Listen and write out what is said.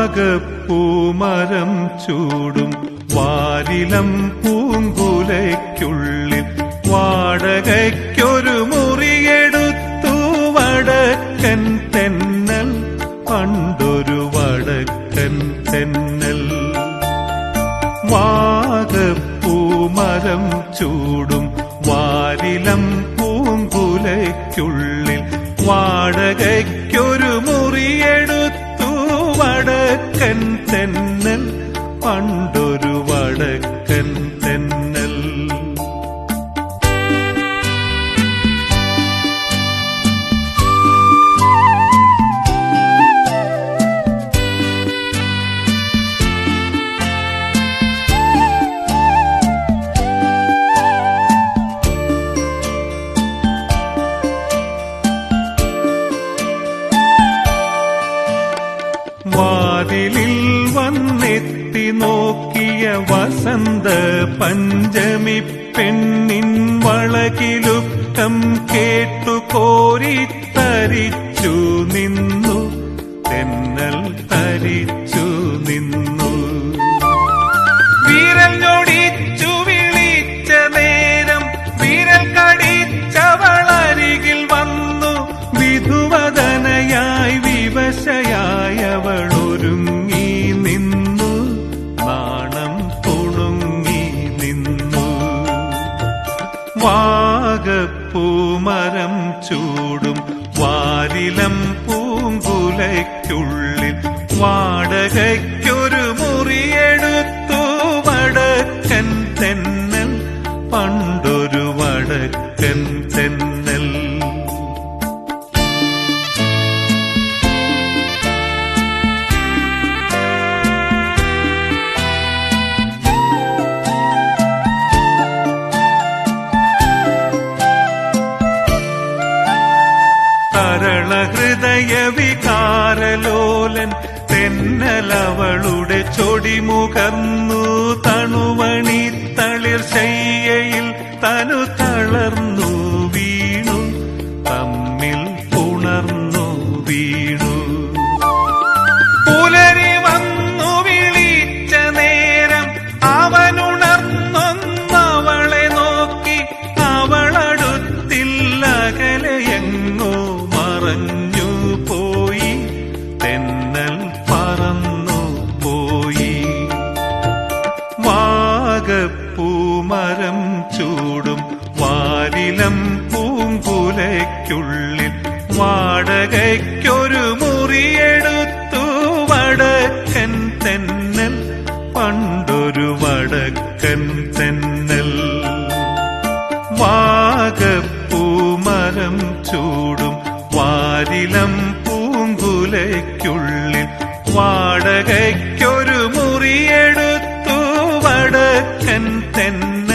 വാഗപ്പൂമരം ചൂടും വാരിലം പൂങ്കുലയ്ക്കുള്ളിൽ വാടകയ്ക്കൊരു മുറിയെടുത്തു വടക്കൻ തെന്നൽ, പണ്ടൊരു വടക്കൻ തെന്നൽ. വാഗപ്പൂമരം ചൂടും വാരിലം പൂങ്കുലയ്ക്കുള്ളിൽ വാടകയ്ക്കൊരു മുറിയെടുത്തു വടക്കൻ തെന്നൽ, പണ്ടൊരു വടക്കൻ തെന്നൽ. വാതിലിൽ വന്നെത്തി നോക്കിയ വസന്ത പഞ്ചമി പെണ്ണിൻ വളകിലുക്കം കേട്ടു കോരിത്തരിച്ചു നിന്നു, തെന്നൽ തരിച്ചു നിന്നു. വിരൽ ഞൊടിച്ചു വിളിച്ച നേരം വിരൽ കടിച്ചവളരികിൽ വന്നു, വിധുവദനയായി വിവശയായവളൊരുങ്ങി നിന്നു, നാണം തുണുങ്ങി നിന്നു. വാഗപ്പൂമരം ചൂടും വാരിലം പൂങ്കുലയ്ക്കുള്ളിൽ വാടകയ്ക്കൊരു മുറിയെടുത്തു വടക്കൻ തെന്നൽ, പണ്ടൊരു വടക്കൻ തെന്നൽ. സരള ഹൃദയ വികാരലോലൻ തെന്നലവളുടെ ചൊടിമുകർന്നു, തണുവണി തളിർ ശയ്യയിൽ തനു തളർന്നു വീണു, തമ്മിൽ പുണർന്നു വീണു. പുലരി വന്നു വിളിച്ച നേരം അവനുണർന്നൊന്നവളെ നോക്കി, അവളടുത്തില്ല അകലെയെങ്ങോ മറഞ്ഞു പോയി, തെന്നൽ പറന്നു പോയി. വാഗപ്പൂമരം ചൂടും വാരിലം പൂങ്കുലയ്ക്കുള്ളിൽ വാടകയ്ക്കൊരു മുറിയെടുത്തു വടക്കൻ തെന്നൽ, പണ്ടൊരു വടക്കൻ തെന്നൽ. വാഗപ്പൂമരം ചൂടും വാരിലം പൂങ്കുലയ്ക്കുള്ളിൽ വാടകയ്ക്കൊരു മുറിയെടുത്തു വടക്കൻ തെന്നൽ,